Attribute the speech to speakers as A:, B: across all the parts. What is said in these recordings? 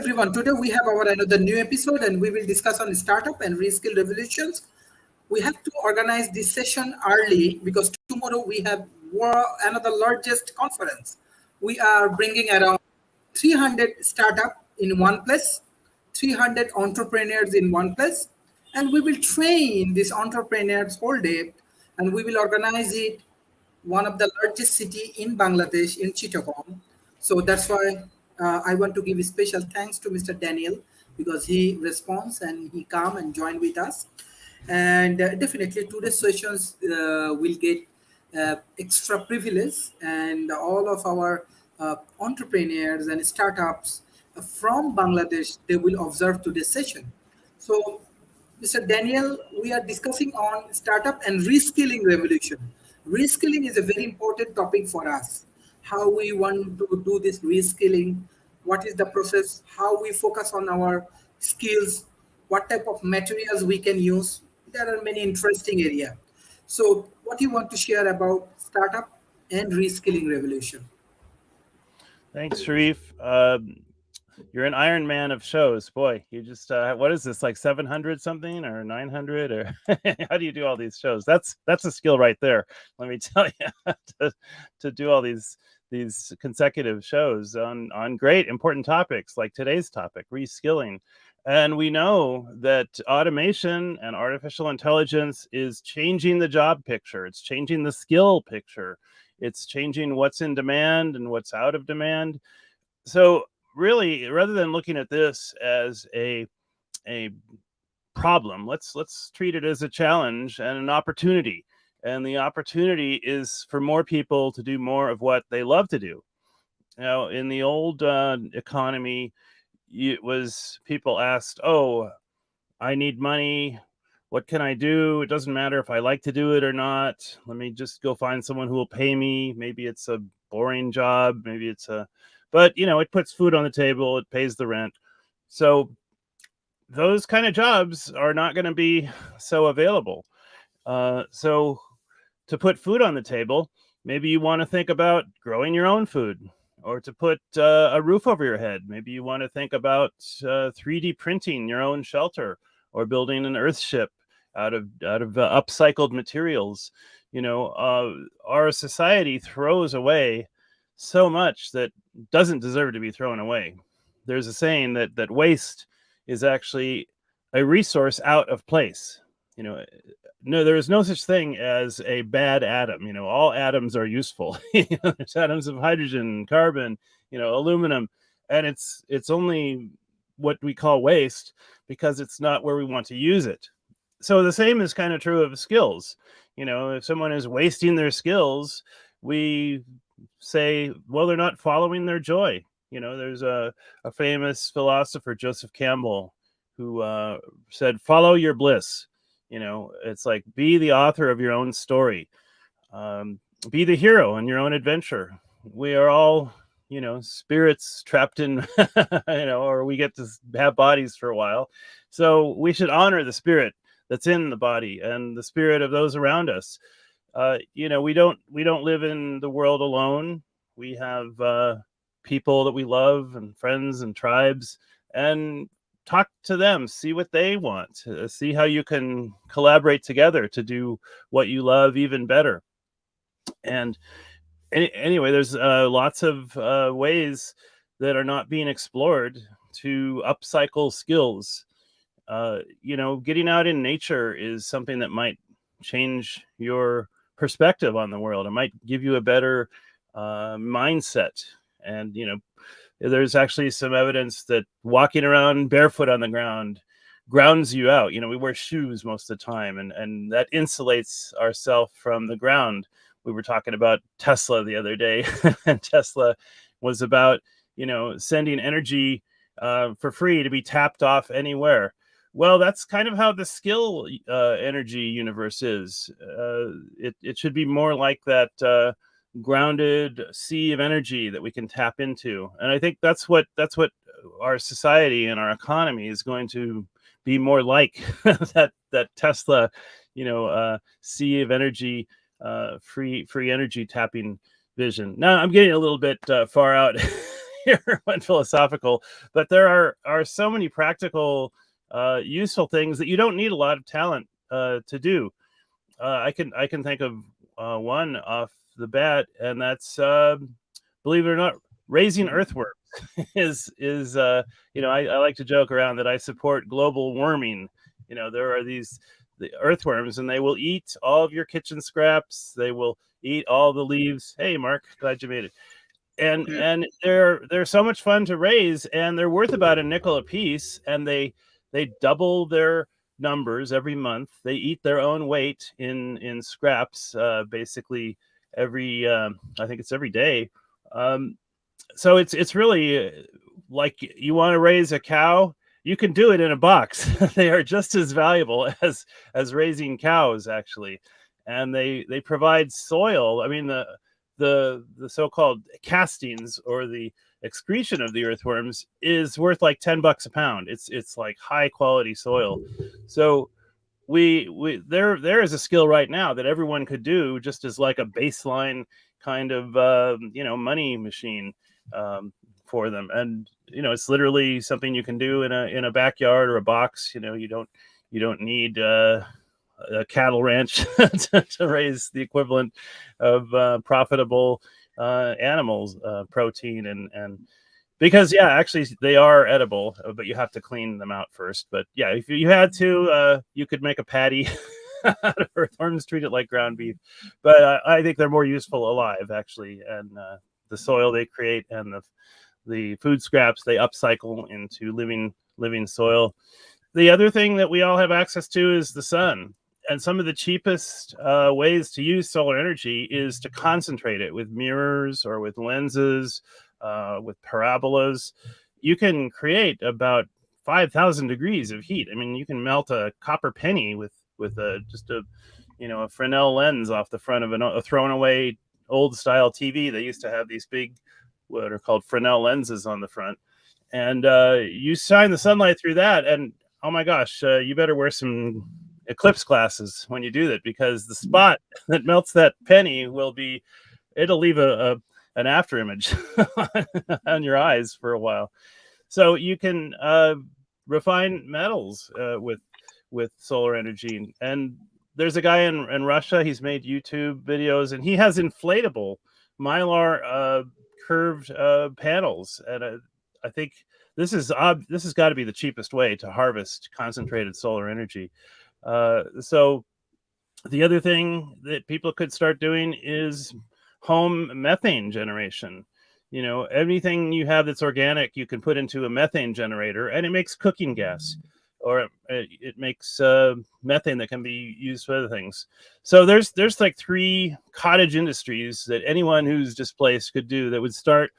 A: everyone. Today we have our another new episode, and we will discuss on startup and reskill revolutions. We have to organize this session early because tomorrow we have another largest conference. We are bringing around 300 startup in one place, 300 entrepreneurs in one place, and we will train these entrepreneurs whole day, and we will organize it one of the largest city in Bangladesh in Chittagong. So that's why I want to give a special thanks to Mr. Daniel because he responds and he come and join with us. And definitely today's sessions will get extra privilege, and all of our entrepreneurs and startups from Bangladesh, they will observe today's session. So Mr. Daniel, we are discussing on startup and reskilling revolution. Reskilling is a very important topic for us. How we want to do this reskilling, what is the process, how we focus on our skills, what type of materials we can use. There are many interesting areas. So, what do you want to share about startup and reskilling revolution?
B: Thanks, Sharif. You're an Iron Man of shows, boy. You just what is this, like 700 something or 900 or how do you do all these shows? That's a skill right there. Let me tell you, to do all these consecutive shows on great important topics like today's topic, reskilling. And we know that automation and artificial intelligence is changing the job picture. It's changing the skill picture. It's changing what's in demand and what's out of demand. So really, rather than looking at this as a problem, let's treat it as a challenge and an opportunity. And the opportunity is for more people to do more of what they love to do. Now, in the old economy, it was people asked, "Oh, I need money. What can I do? It doesn't matter if I like to do it or not. Let me just go find someone who will pay me. Maybe it's a boring job. Maybe it's but it puts food on the table. It pays the rent. So those kind of jobs are not going to be so available. So to put food on the table, maybe you want to think about growing your own food, or to put a roof over your head. Maybe you want to think about 3D printing your own shelter, or building an earth ship out of upcycled materials. Our society throws away so much that doesn't deserve to be thrown away. There's a saying that waste is actually a resource out of place. No, there is no such thing as a bad atom. All atoms are useful. There's atoms of hydrogen, carbon, aluminum, and it's only what we call waste because it's not where we want to use it. So the same is kind of true of skills. If someone is wasting their skills, we say, well, they're not following their joy. There's a famous philosopher, Joseph Campbell, who said, follow your bliss. It's like, be the author of your own story. Be the hero in your own adventure. We are all, spirits trapped in, or we get to have bodies for a while. So we should honor the spirit that's in the body and the spirit of those around us. We don't live in the world alone. We have people that we love and friends and tribes, and talk to them, see what they want, see how you can collaborate together to do what you love even better. And anyway, there's lots of ways that are not being explored to upcycle skills. Getting out in nature is something that might change your perspective on the world. It might give you a better mindset. And, there's actually some evidence that walking around barefoot on the ground grounds you out. We wear shoes most of the time, and that insulates ourselves from the ground. We were talking about Tesla the other day, and Tesla was about, sending energy for free to be tapped off anywhere. Well, that's kind of how the skill energy universe is. It should be more like that grounded sea of energy that we can tap into, and I think that's what our society and our economy is going to be more like. that Tesla, sea of energy, free energy tapping vision. Now I'm getting a little bit far out here went philosophical, but there are so many practical, useful things that you don't need a lot of talent to do. I can think of one off the bat, and that's believe it or not, raising earthworms is I like to joke around that I support global warming. There are the earthworms, and they will eat all of your kitchen scraps. They will eat all the leaves. Hey, Mark, glad you made it. And they're so much fun to raise, and they're worth about a nickel a piece, and they double their numbers every month. They eat their own weight in scraps, basically every I think it's every day. So it's really like you want to raise a cow, you can do it in a box. They are just as valuable as raising cows, actually, and they provide soil. I mean, the so-called castings or the excretion of the earthworms is worth like $10 a pound. It's like high quality soil. So there is a skill right now that everyone could do just as like a baseline kind of money machine for them. And it's literally something you can do in a backyard or a box. You don't need a cattle ranch to raise the equivalent of profitable animals protein, and because actually they are edible, but you have to clean them out first. But if you had to, you could make a patty out of earthworms, treat it like ground beef. But I think they're more useful alive, actually, and the soil they create and the food scraps they upcycle into living soil. The other thing that we all have access to is the sun. And some of the cheapest ways to use solar energy is to concentrate it with mirrors or with lenses, with parabolas. You can create about 5,000 degrees of heat. I mean, you can melt a copper penny with just a Fresnel lens off the front of a thrown away old style TV. They used to have these big, what are called Fresnel lenses on the front, and you shine the sunlight through that, and oh my gosh, you better wear some eclipse glasses when you do that, because the spot that melts that penny it'll leave an after image on your eyes for a while. So you can refine metals with solar energy. And there's a guy in Russia, he's made YouTube videos, and he has inflatable mylar curved panels. And I think this has got to be the cheapest way to harvest concentrated solar energy. So the other thing that people could start doing is home methane generation. Anything you have that's organic, you can put into a methane generator, and it makes cooking gas, or it makes methane that can be used for other things. So there's like 3 cottage industries that anyone who's displaced could do that would start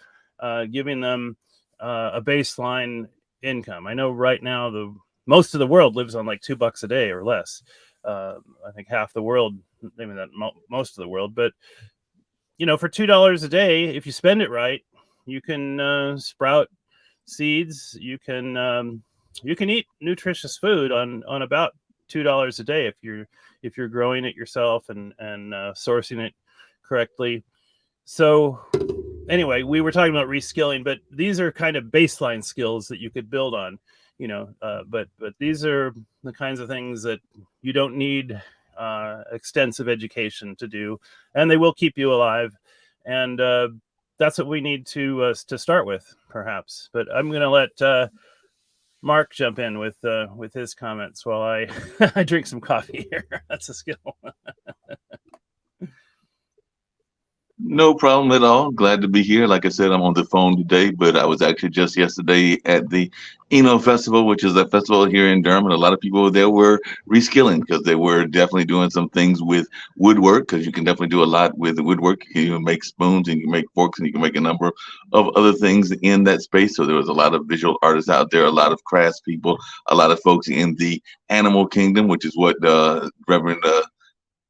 B: giving them a baseline income. I know right now most of the world lives on like $2 a day or less. I think half the world, maybe not most of the world, but for $2 a day, if you spend it right, you can sprout seeds. You can eat nutritious food on about $2 a day if you're growing it yourself and sourcing it correctly. So anyway, we were talking about reskilling, but these are kind of baseline skills that you could build on. But these are the kinds of things that you don't need extensive education to do, and they will keep you alive. And that's what we need to start with, perhaps. But I'm going to let Mark jump in with his comments while I I drink some coffee here. That's a skill.
C: No problem at all. Glad to be here. Like I said, I'm on the phone today, but I was actually just yesterday at the Festival, which is a festival here in Durham, and a lot of people there were reskilling because they were definitely doing some things with woodwork, because you can definitely do a lot with woodwork. You can make spoons and you can make forks and you can make a number of other things in that space. So there was a lot of visual artists out there, a lot of crafts people, a lot of folks in the animal kingdom, which is what Reverend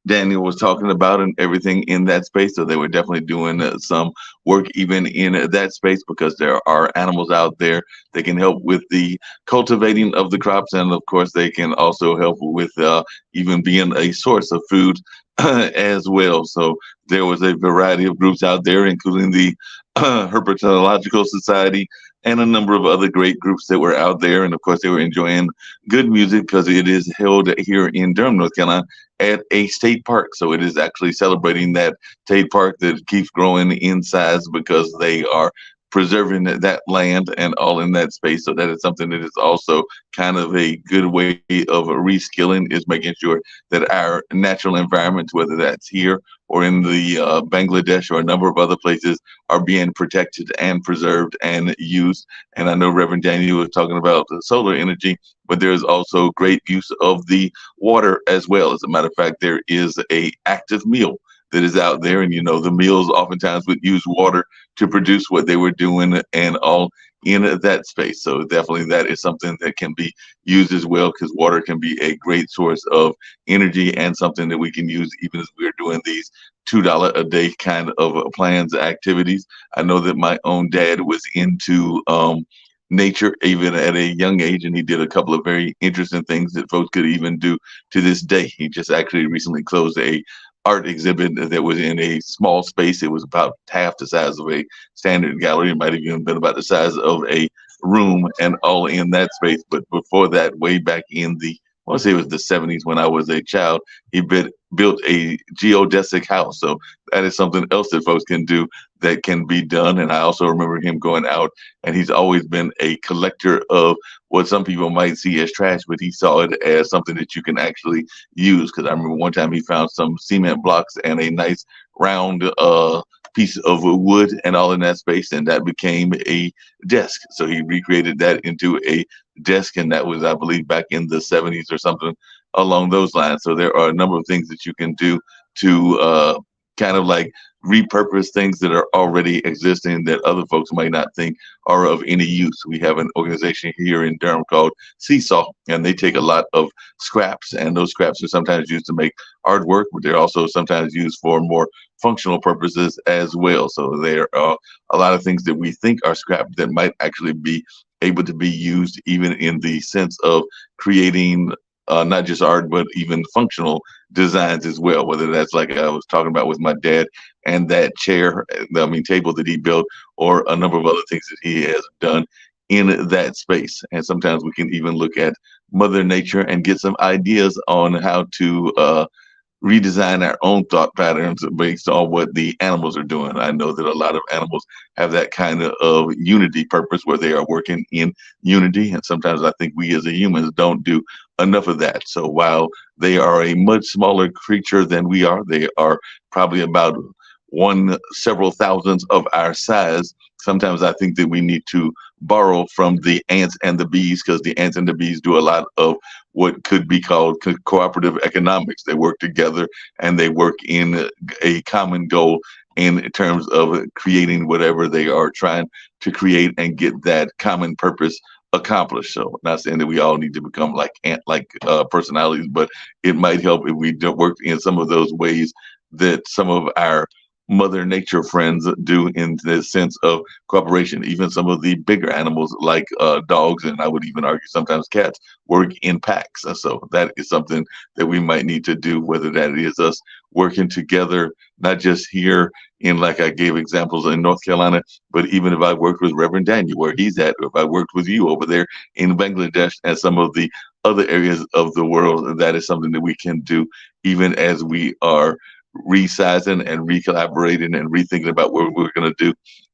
C: Daniel was talking about, and everything in that space. So they were definitely doing some work even in that space, because there are animals out there that can help with the cultivating of the crops. And of course, they can also help with even being a source of food as well. So there was a variety of groups out there, including the Herpetological Society, and a number of other great groups that were out there. And of course, they were enjoying good music because it is held here in Durham, North Carolina, at a state park. So it is actually celebrating that state park that keeps growing in size because they are preserving that land and all in that space. So that is something that is also kind of a good way of reskilling, is making sure that our natural environments, whether that's here or in the Bangladesh or a number of other places, are being protected and preserved and used. And I know Reverend Daniel was talking about the solar energy, but there's also great use of the water as well. As a matter of fact, there is a active meal that is out there, and the meals oftentimes would use water to produce what they were doing and all in that space. So definitely that is something that can be used as well, because water can be a great source of energy and something that we can use even as we're doing these $2 a day kind of plans, activities. I know that my own dad was into nature even at a young age, and he did a couple of very interesting things that folks could even do to this day. He just actually recently closed a art exhibit that was in a small space. It was about half the size of a standard gallery. It might have even been about the size of a room and all in that space. But before that, way back in the, I want to say it was the 70s when I was a child, he built a geodesic house. So that is something else that folks can do that can be done. And I also remember him going out, and he's always been a collector of what some people might see as trash, but he saw it as something that you can actually use. Because I remember one time he found some cement blocks and a nice round piece of wood and all in that space, and that became a desk. So he recreated that into a desk, and that was, I believe, back in the 70s or something along those lines. So there are a number of things that you can do to kind of like repurpose things that are already existing that other folks might not think are of any use. We have an organization here in Durham called Seesaw, and they take a lot of scraps, and those scraps are sometimes used to make artwork, but they're also sometimes used for more functional purposes as well. So there are a lot of things that we think are scrap that might actually be able to be used even in the sense of creating not just art, but even functional designs as well. Whether that's like I was talking about with my dad and that chair, table that he built, or a number of other things that he has done in that space. And sometimes we can even look at Mother Nature and get some ideas on how to redesign our own thought patterns based on what the animals are doing. I know that a lot of animals have that kind of unity purpose where they are working in unity. And sometimes I think we as humans don't do enough of that. So while they are a much smaller creature than we are, they are probably about several thousands of our size. Sometimes I think that we need to borrow from the ants and the bees, because the ants and the bees do a lot of what could be called cooperative economics. They work together and they work in a common goal in terms of creating whatever they are trying to create and get that common purpose accomplished. So not saying that we all need to become like ant-like personalities, but it might help if we work in some of those ways that some of our Mother Nature friends do in the sense of cooperation. Even some of the bigger animals like dogs, and I would even argue sometimes cats, work in packs. And so that is something that we might need to do, whether that is us working together, not just here in, like I gave examples in North Carolina, but even if I worked with Reverend Daniel where he's at, or if I worked with you over there in Bangladesh and some of the other areas of the world, that is something that we can do even as we are resizing and recollaborating and rethinking about what we're going to do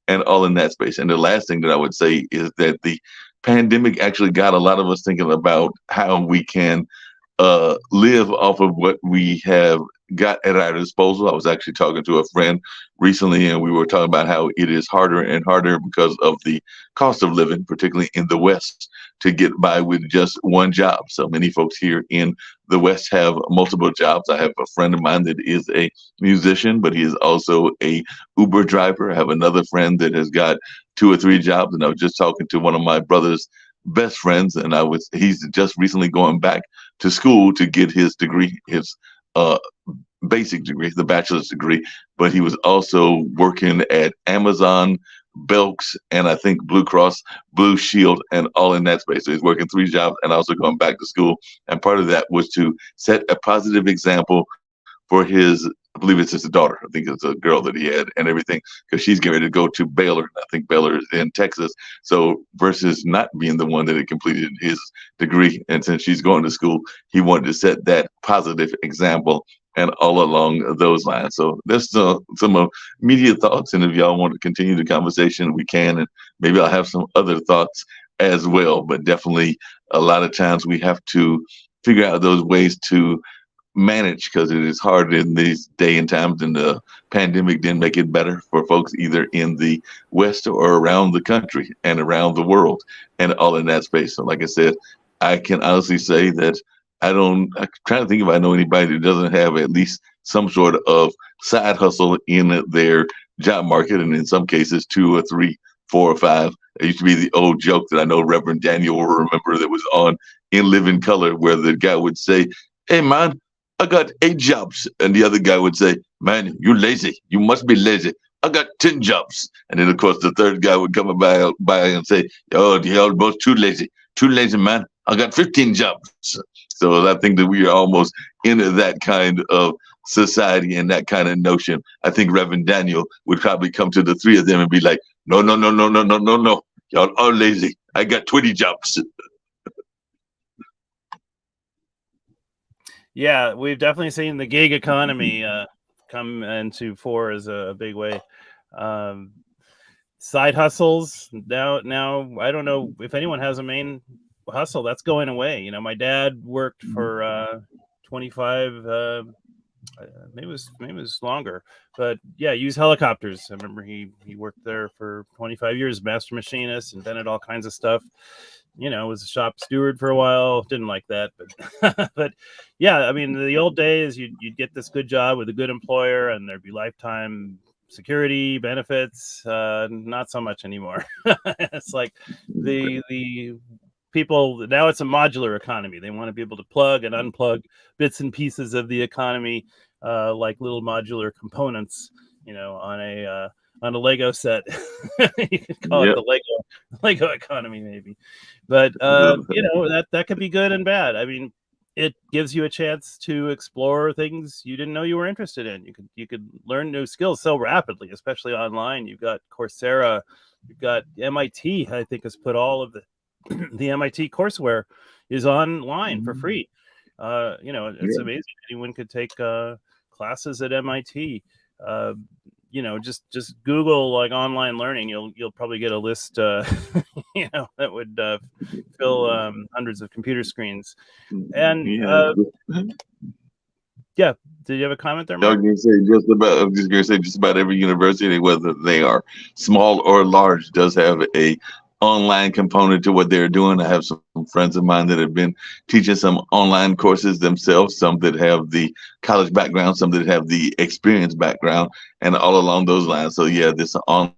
C: and all in that space. And the last thing that I would say is that the pandemic actually got a lot of us thinking about how we can live off of what we have got at our disposal. I was actually talking to a friend recently, and we were talking about how it is harder and harder because of the cost of living, particularly in the West, to get by with just one job. So many folks here in the West have multiple jobs. I have a friend of mine that is a musician, but he is also a Uber driver. I have another friend that has got 2 or 3 jobs, and I was just talking to one of my brother's best friends, and he's just recently going back to school to get his degree, his basic degree, the bachelor's degree, but he was also working at Amazon, Belks, and I think Blue Cross Blue Shield, and all in that space. So he's working 3 jobs and also going back to school. And part of that was to set a positive example for his I believe it's his daughter. I think it's a girl that he had and everything, because she's getting ready to go to Baylor. I think Baylor is in Texas. So versus not being the one that had completed his degree, and since she's going to school, he wanted to set that positive example and all along those lines. So that's some immediate thoughts. And if y'all want to continue the conversation, we can, and maybe I'll have some other thoughts as well. But definitely, a lot of times we have to figure out those ways to manage, because it is hard in these day and times, and the pandemic didn't make it better for folks either in the West or around the country and around the world and all in that space. So like I said, I can honestly say that I'm trying to think if I know anybody that doesn't have at least some sort of side hustle in their job market, and in some cases 2 or 3, 4 or 5. It used to be the old joke that I know Reverend Daniel will remember, that was on In Living Color, where the guy would say, "Hey man, I got 8 jobs." And the other guy would say, "Man, you're lazy. You must be lazy. I got 10 jobs." And then, of course, the third guy would come by and say, "Oh, you're both too lazy. Too lazy, man. I got 15 jobs." So I think that we are almost into that kind of society and that kind of notion. I think Reverend Daniel would probably come to the 3 of them and be like, "No, no, no, no, no, no, no, no. Y'all are lazy. I got 20 jobs."
B: Yeah, we've definitely seen the gig economy come into fore as a big way. Side hustles now. I don't know if anyone has a main hustle that's going away. You know, my dad worked for 25. Maybe it was longer, but yeah, used helicopters. I remember he worked there for 25 years, master machinist, invented all kinds of stuff. You know, was a shop steward for a while. Didn't like that, but but yeah, I mean, the old days, you'd get this good job with a good employer, and there'd be lifetime security benefits. Not so much anymore. It's like the people now, it's a modular economy. They want to be able to plug and unplug bits and pieces of the economy, like little modular components, you know, on a Lego set. You could call it the Lego economy, maybe. But you know, that could be good and bad. I mean, it gives you a chance to explore things you didn't know you were interested in. You could learn new skills so rapidly, especially online. You've got Coursera, you've got MIT, I think, has put all of the MIT courseware is online for free. You know, it's amazing. Anyone could take classes at MIT. You know, just Google like online learning. You'll probably get a list, you know, that would fill hundreds of computer screens. And yeah, did you have a comment there, Mark?
C: I was just gonna say just about every university, whether they are small or large, does have a online component to what they're doing. I have some friends of mine that have been teaching some online courses themselves, some that have the college background, some that have the experience background, and all along those lines. So yeah, this online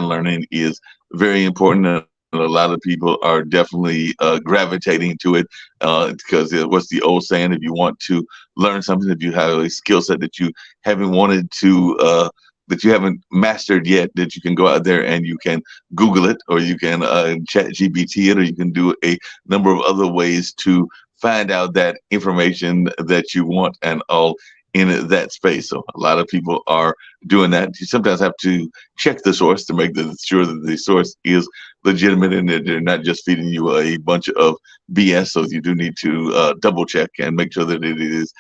C: learning is very important. And a lot of people are definitely gravitating to it because what's the old saying? If you want to learn something, if you have a skill set that you haven't wanted to that you haven't mastered yet, that you can go out there and you can Google it, or you can chat GPT it, or you can do a number of other ways to find out that information that you want, and all in that space. So a lot of people are doing that. You sometimes have to check the source to make sure that the source is legitimate and that they're not just feeding you a bunch of BS. So you do need to double check and make sure that it is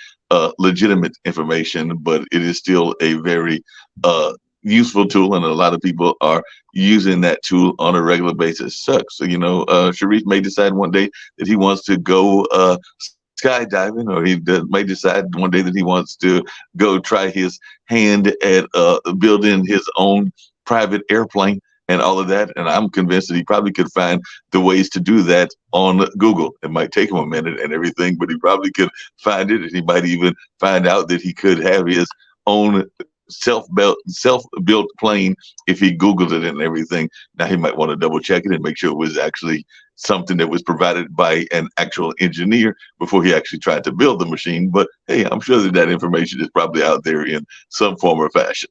C: legitimate information, but it is still a very useful tool, and a lot of people are using that tool on a regular basis. So you know, Sharif may decide one day that he wants to go skydiving, or he may decide one day that he wants to go try his hand at building his own private airplane and all of that. And I'm convinced that he probably could find the ways to do that on Google. It might take him a minute and everything, but he probably could find it. And he might even find out that he could have his own self-built plane if he Googled it and everything. Now he might want to double check it and make sure it was actually something that was provided by an actual engineer before he actually tried to build the machine. But hey, I'm sure that information is probably out there in some form or fashion.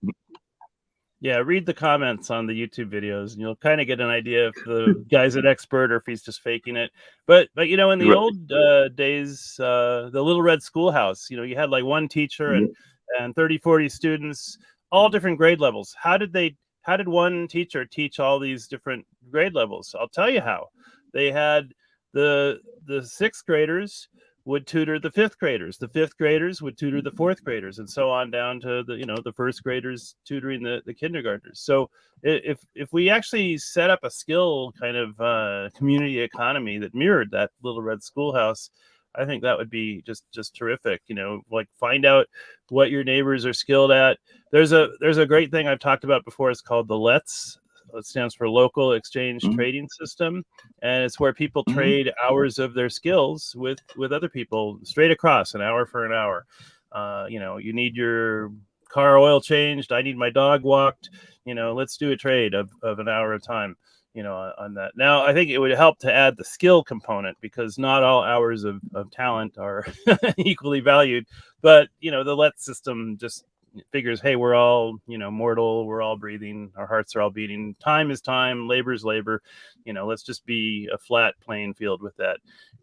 B: Yeah, read the comments on the YouTube videos, and you'll kind of get an idea if the guy's an expert or if he's just faking it. But you know, in the old days, the Little Red Schoolhouse, you know, you had like one teacher, and and 30, 40 students, all different grade levels. How did one teacher teach all these different grade levels? I'll tell you how. They had the sixth graders would tutor the fifth graders. The fifth graders would tutor the fourth graders, and so on down to the first graders tutoring the kindergartners. So if we actually set up a skill kind of community economy that mirrored that Little Red Schoolhouse, I think that would be just terrific. Like find out what your neighbors are skilled at. There's a great thing I've talked about before. It's called the LETS. It stands for Local Exchange Trading System, and it's where people trade hours of their skills with other people straight across, an hour for an hour. You need your car oil changed. I need my dog walked. Let's do a trade of an hour at a time. On that. Now, I think it would help to add the skill component, because not all hours of talent are equally valued. But the LET system just figures, hey, we're all mortal, we're all breathing, our hearts are all beating, time is time, labor is labor. Let's just be a flat playing field with that.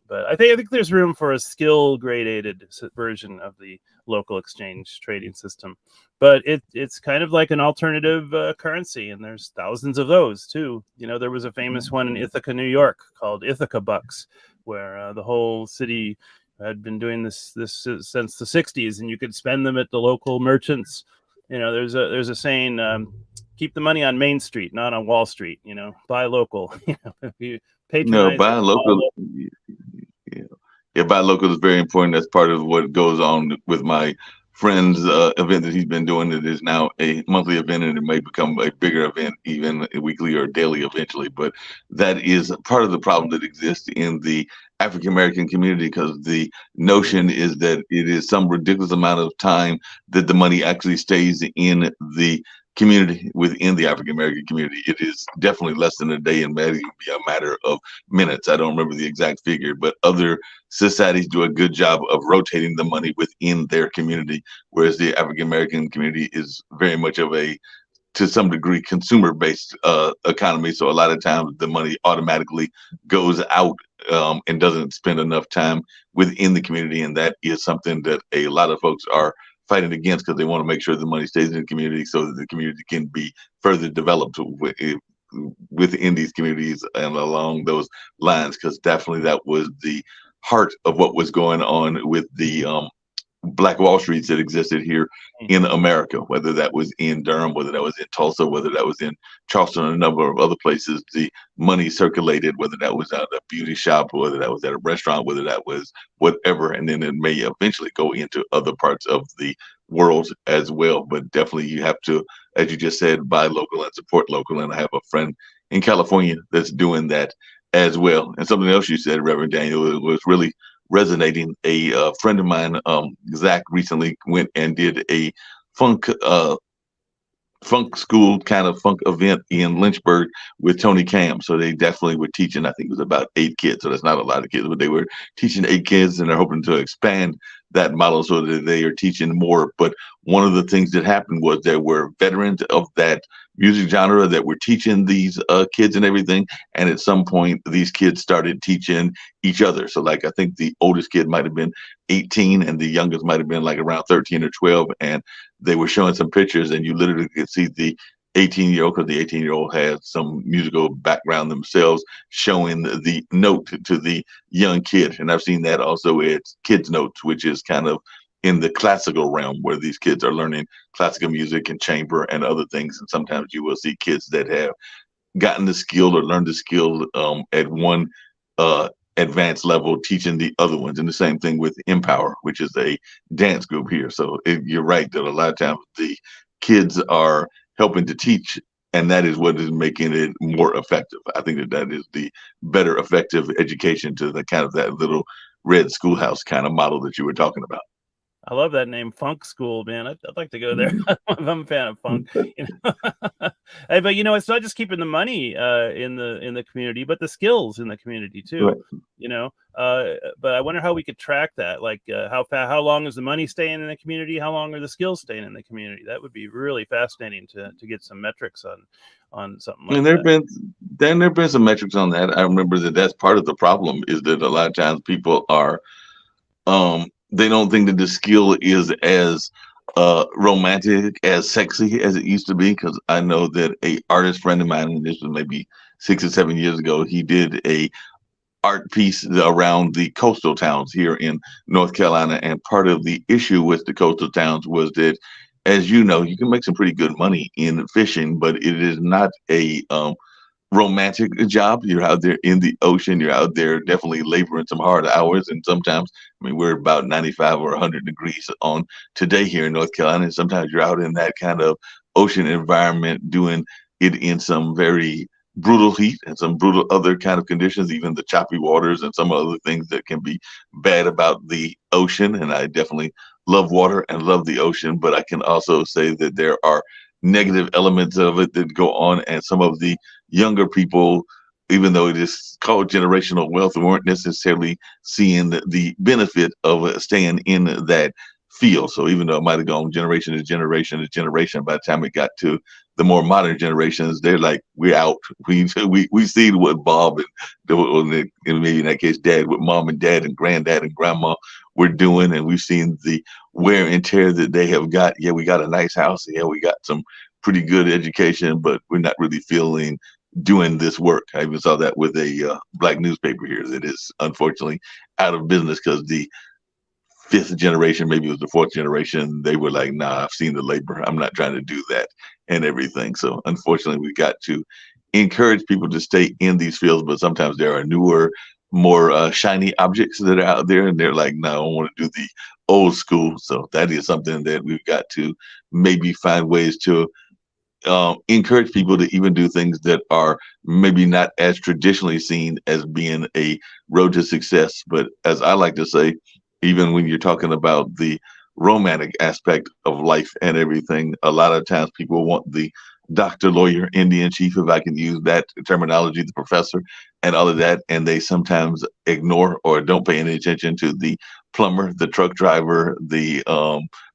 B: But I think there's room for a skill gradated version of the local exchange trading system. But it's kind of like an alternative currency, and there's thousands of those too. There was a famous one in Ithaca, New York, called Ithaca Bucks, where the whole city had been doing this since the 60s, and you could spend them at the local merchants. There's a saying, keep the money on Main Street, not on Wall Street. Buy local. If you patronize,
C: buy local. Yeah, buy local is very important. That's part of what goes on with my friend's event that he's been doing. It is now a monthly event, and it may become a bigger event, even weekly or daily eventually. But that is part of the problem that exists in the African American community, because the notion is that it is some ridiculous amount of time that the money actually stays in the community, within the African American community. It is definitely less than a day, and maybe be a matter of minutes. I don't remember the exact figure, but other societies do a good job of rotating the money within their community, whereas the African American community is very much of a, to some degree, consumer-based economy. So a lot of times the money automatically goes out and doesn't spend enough time within the community, and that is something that a lot of folks are fighting against, because they want to make sure the money stays in the community so that the community can be further developed within these communities and along those lines, because definitely that was the heart of what was going on with the Black Wall Streets that existed here in America, whether that was in Durham, whether that was in Tulsa, whether that was in Charleston, and a number of other places. The money circulated, whether that was at a beauty shop, whether that was at a restaurant, whether that was whatever, and then it may eventually go into other parts of the world as well. But definitely you have to, as you just said, buy local and support local. And I have a friend in California that's doing that as well. And something else you said, Reverend Daniel, was really resonating. A friend of mine, Zach, recently went and did a funk school kind of funk event in Lynchburg with Tony Cam. So they definitely were teaching, I think it was about 8 kids. So that's not a lot of kids, but they were teaching 8 kids, and they're hoping to expand that model so that they are teaching more. But one of the things that happened was there were veterans of that music genre that were teaching these kids and everything. And at some point, these kids started teaching each other. So like, I think the oldest kid might have been 18 and the youngest might have been like around 13 or 12. And they were showing some pictures, and you literally could see the 18-year-old, because the 18-year-old had some musical background themselves, showing the note to the young kid. And I've seen that also at Kids Notes, which is kind of in the classical realm, where these kids are learning classical music and chamber and other things. And sometimes you will see kids that have gotten the skill or learned the skill at one advanced level, teaching the other ones. And the same thing with Empower, which is a dance group here. So you're right that a lot of times the kids are helping to teach, and that is what is making it more effective. I think that is the better effective education to the kind of that Little Red Schoolhouse kind of model that you were talking about.
B: I love that name, Funk School, man. I'd like to go there. I'm a fan of funk. Hey, but it's not just keeping the money in the community, but the skills in the community too. Right. But I wonder how we could track that. Like, how long is the money staying in the community? How long are the skills staying in the community? That would be really fascinating to get some metrics on something like that.
C: And there've been some metrics on that. I remember that's part of the problem, is that a lot of times people are they don't think that the skill is as romantic, as sexy as it used to be. Because I know that a artist friend of mine, and this was maybe 6 or 7 years ago, he did a art piece around the coastal towns here in North Carolina. And part of the issue with the coastal towns was that, as you know, you can make some pretty good money in fishing, but it is not a romantic job. You're out there in the ocean. You're out there definitely laboring some hard hours. And sometimes, I mean, we're about 95 or 100 degrees on today here in North Carolina. And sometimes you're out in that kind of ocean environment doing it in some very brutal heat and some brutal other kind of conditions, even the choppy waters and some other things that can be bad about the ocean. And I definitely love water and love the ocean, but I can also say that there are negative elements of it that go on, and some of the younger people, even though it is called generational wealth, weren't necessarily seeing the benefit of staying in that field. So even though it might have gone generation to generation to generation, by the time it got to the more modern generations, they're like, we're out. We see what Bob and maybe in that case, Dad, what Mom and Dad and Granddad and Grandma were doing, and we've seen the wear and tear that they have got. Yeah, we got a nice house. Yeah, we got some pretty good education, but we're not really feeling doing this work. I even saw that with a black newspaper here that is unfortunately out of business because the fifth generation, maybe it was the fourth generation, they were like, nah, I've seen the labor. I'm not trying to do that and everything. So unfortunately, we got to encourage people to stay in these fields, but sometimes there are newer, more shiny objects that are out there, and they're like, no, I want to do the old school. So that is something that we've got to maybe find ways to encourage people to even do things that are maybe not as traditionally seen as being a road to success. But as I like to say, even when you're talking about the romantic aspect of life and everything, a lot of times people want the doctor, lawyer, Indian chief, if I can use that terminology, the professor, and all of that. And they sometimes ignore or don't pay any attention to the plumber, the truck driver, the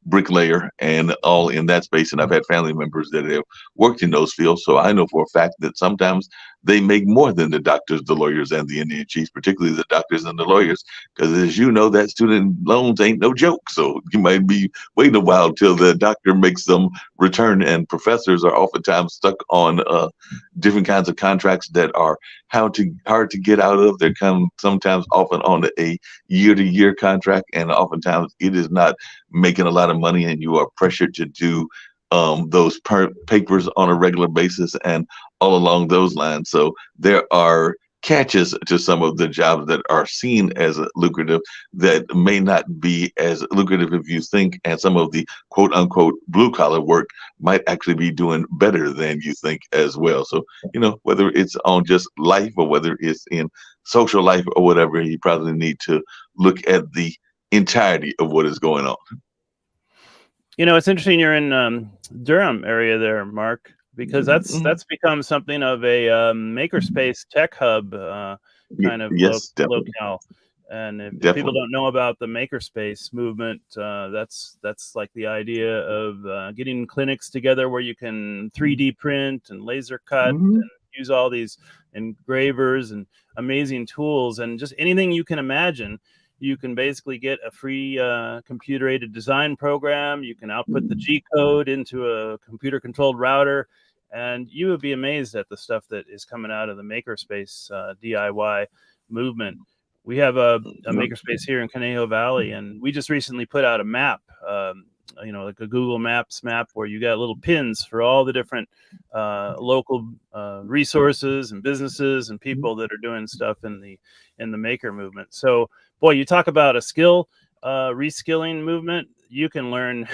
C: bricklayer, and all in that space. And I've had family members that have worked in those fields. So I know for a fact that sometimes they make more than the doctors, the lawyers, and the Indian chiefs, particularly the doctors and the lawyers, because as you know, that student loans ain't no joke. So you might be waiting a while till the doctor makes some return, and professors are oftentimes stuck on different kinds of contracts that are hard to get out of. They're sometimes often on a year-to-year contract, and oftentimes it is not making a lot of money, and you are pressured to do those papers on a regular basis and all along those lines. So there are catches to some of the jobs that are seen as lucrative that may not be as lucrative if you think, and some of the quote unquote blue collar work might actually be doing better than you think as well. So, you know, whether it's on just life or whether it's in social life or whatever, you probably need to look at the entirety of what is going on.
B: You know, it's interesting you're in Durham area there, Mark, because that's become something of a makerspace tech hub kind of
C: Yes,
B: locale. And if people don't know about the makerspace movement, that's like the idea of getting clinics together where you can 3D print and laser cut and use all these engravers and amazing tools and just anything you can imagine. You can basically get a free computer-aided design program. You can output the G code into a computer-controlled router, and you would be amazed at the stuff that is coming out of the makerspace DIY movement. We have a makerspace here in Conejo Valley, and we just recently put out a map, like a Google Maps map where you got little pins for all the different local resources and businesses and people that are doing stuff in the maker movement. So, boy, you talk about a skill reskilling movement. You can learn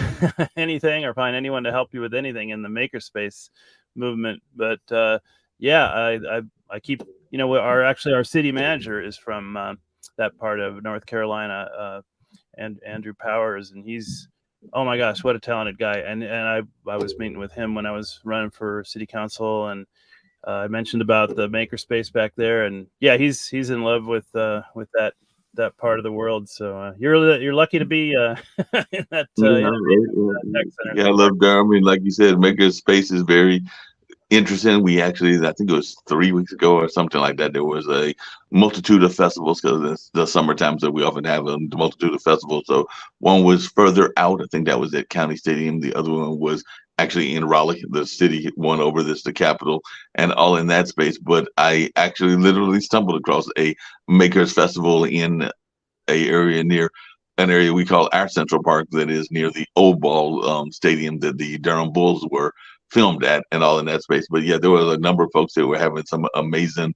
B: anything or find anyone to help you with anything in the makerspace movement. But I keep, our city manager is from that part of North Carolina, and Andrew Powers, and he's, oh my gosh, what a talented guy. And I was meeting with him when I was running for city council, and I mentioned about the makerspace back there, and yeah, he's in love with that part of the world. So you're lucky to be in that tech center.
C: Yeah, I love Durham. And like you said, makerspace is very interesting. We actually, I think it was 3 weeks ago or something like that, there was a multitude of festivals because it's the summertime, so we often have a multitude of festivals. So one was further out. I think that was at County Stadium. The other one was actually in Raleigh, the city one over this, the capital, and all in that space. But I actually literally stumbled across a Makers Festival in a area near an area we call our Central Park that is near the old ball stadium that the Durham Bulls were filmed at and all in that space. But yeah, there was a number of folks that were having some amazing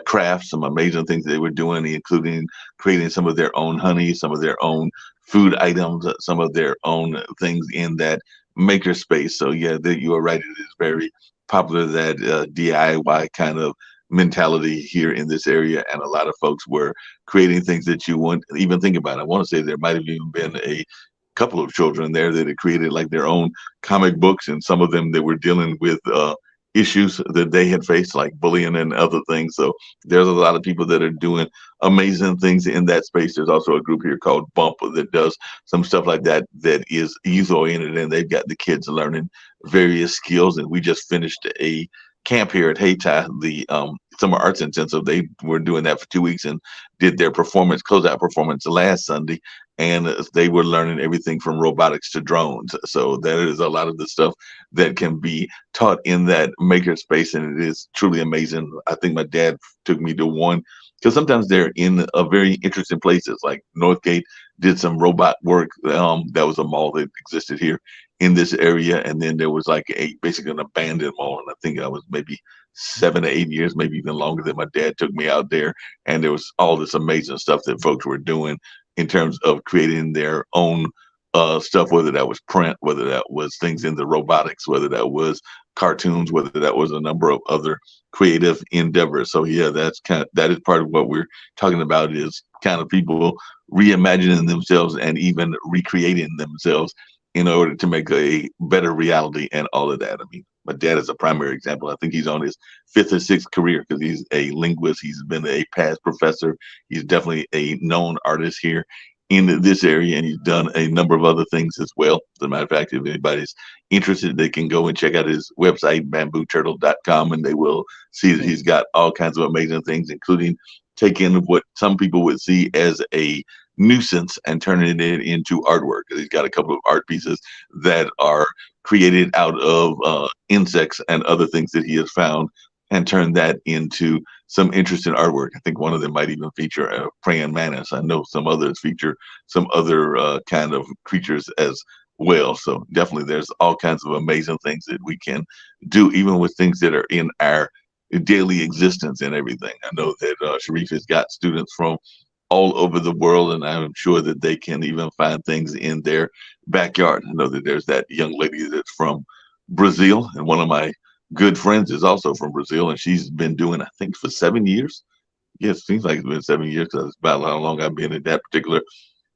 C: crafts, some amazing things they were doing, including creating some of their own honey, some of their own food items, some of their own things in that maker space. So yeah, you are right. It is very popular, that DIY kind of mentality here in this area, and a lot of folks were creating things that you wouldn't even think about. I want to say there might have even been a couple of children there that had created like their own comic books, and some of them that were dealing with issues that they had faced, like bullying and other things. So there's a lot of people that are doing amazing things in that space. There's also a group here called Bump that does some stuff like that, that is youth oriented, and they've got the kids learning various skills. And we just finished a camp here at Hayti, the Summer Arts Intensive. They were doing that for 2 weeks and did their closeout performance last Sunday. And they were learning everything from robotics to drones. So that is a lot of the stuff that can be taught in that maker space. And it is truly amazing. I think my dad took me to one, because sometimes they're in a very interesting places. Like Northgate did some robot work. That was a mall that existed here in this area. And then there was like basically an abandoned mall. And I think I was maybe 7 to 8 years, maybe even longer, that my dad took me out there. And there was all this amazing stuff that folks were doing in terms of creating their own stuff, whether that was print, whether that was things in the robotics, whether that was cartoons, whether that was a number of other creative endeavors. So yeah, that is part of what we're talking about, is kind of people reimagining themselves and even recreating themselves in order to make a better reality and all of that. I mean, my dad is a primary example. I think he's on his 5th or 6th career, because he's a linguist. He's been a past professor. He's definitely a known artist here in this area, and he's done a number of other things as well. As a matter of fact, if anybody's interested, they can go and check out his website, bambooturtle.com, and they will see that he's got all kinds of amazing things, including taking what some people would see as a nuisance and turning it into artwork. He's got a couple of art pieces that are created out of insects and other things that he has found, and turned that into some interesting artwork. I think one of them might even feature a praying mantis. I know some others feature some other kind of creatures as well. So definitely there's all kinds of amazing things that we can do, even with things that are in our daily existence and everything. I know that Sharif has got students from all over the world, and I'm sure that they can even find things in their backyard. I know that there's that young lady that's from Brazil, and one of my good friends is also from Brazil, and she's been doing, I think, for 7 years. Yes, it seems like it's been 7 years, because it's about how long I've been in that particular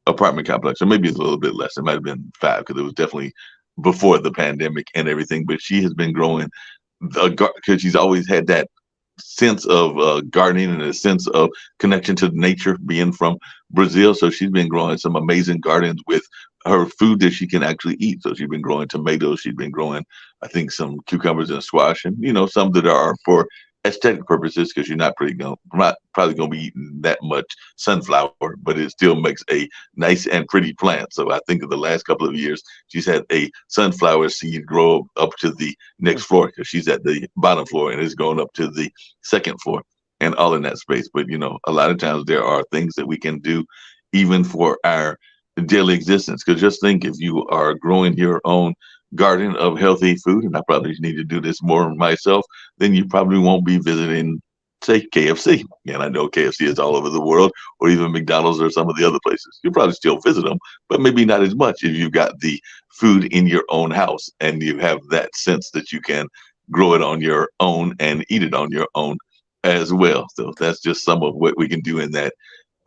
C: apartment complex, or maybe it's a little bit less. It might have been 5, because it was definitely before the pandemic and everything. But she has been growing because she's always had that sense of gardening and a sense of connection to nature, being from Brazil. So she's been growing some amazing gardens with her food that she can actually eat. So she's been growing tomatoes. She's been growing, I think, some cucumbers and squash, and some that are for aesthetic purposes, because you're not probably going to be eating that much sunflower, but it still makes a nice and pretty plant. So I think of the last couple of years, she's had a sunflower seed grow up to the next floor, because she's at the bottom floor and it's going up to the second floor, and all in that space. But a lot of times there are things that we can do even for our daily existence. Because just think, if you are growing your own garden of healthy food, and I probably need to do this more myself, then you probably won't be visiting, say, KFC. And I know KFC is all over the world, or even McDonald's or some of the other places. You'll probably still visit them, but maybe not as much if you've got the food in your own house and you have that sense that you can grow it on your own and eat it on your own as well. So that's just some of what we can do in that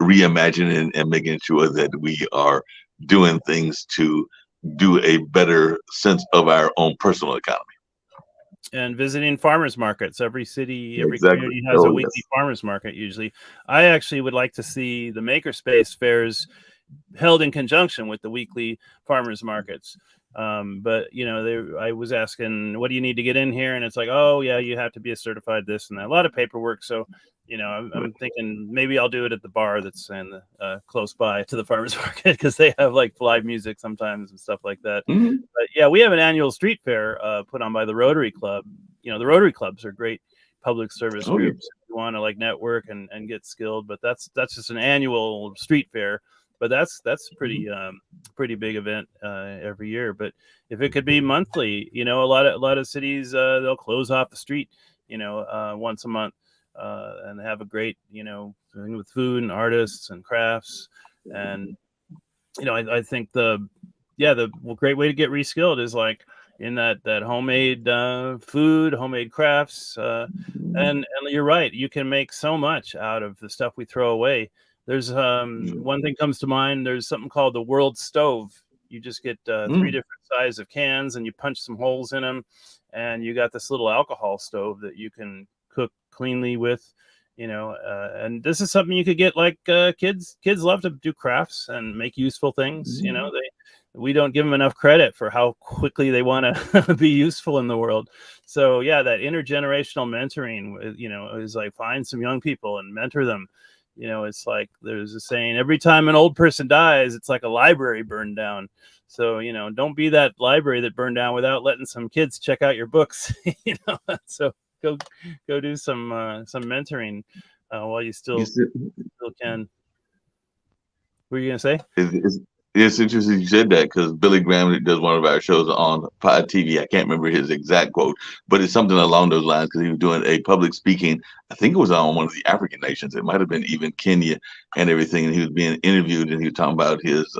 C: reimagining and making sure that we are doing things to do a better sense of our own personal economy.
B: And visiting farmers markets. Every city, every
C: Exactly.
B: community has a weekly farmers market usually. I actually would like to see the makerspace fairs held in conjunction with the weekly farmers markets. But I was asking, what do you need to get in here? And it's like, oh yeah, you have to be a certified this and that. A lot of paperwork. So, I'm thinking maybe I'll do it at the bar that's in the close by to the farmers market, because they have like live music sometimes and stuff like that.
C: Mm-hmm.
B: But yeah, we have an annual street fair put on by the Rotary Club. The Rotary Clubs are great public service groups if you want to like network and get skilled. But that's just an annual street fair. But that's pretty big event every year. But if it could be monthly, a lot of cities they'll close off the street, once a month, and have a great thing with food and artists and crafts. And I think the great way to get reskilled is like in that homemade food, homemade crafts, and you're right, you can make so much out of the stuff we throw away. There's one thing comes to mind. There's something called the world stove. You just get 3 different sizes of cans and you punch some holes in them, and you got this little alcohol stove that you can cook cleanly with, and this is something you could get like kids love to do crafts and make useful things. We don't give them enough credit for how quickly they want to be useful in the world. So yeah, that intergenerational mentoring, is like find some young people and mentor them. It's like there's a saying, every time an old person dies, it's like a library burned down. So, don't be that library that burned down without letting some kids check out your books. So go do some mentoring while you still can. What were you gonna say?
C: It's interesting you said that, because Billy Graham does one of our shows on Pod TV. I can't remember his exact quote, but it's something along those lines, because he was doing a public speaking. I think it was on one of the African nations. It might have been even Kenya and everything. And he was being interviewed, and he was talking about his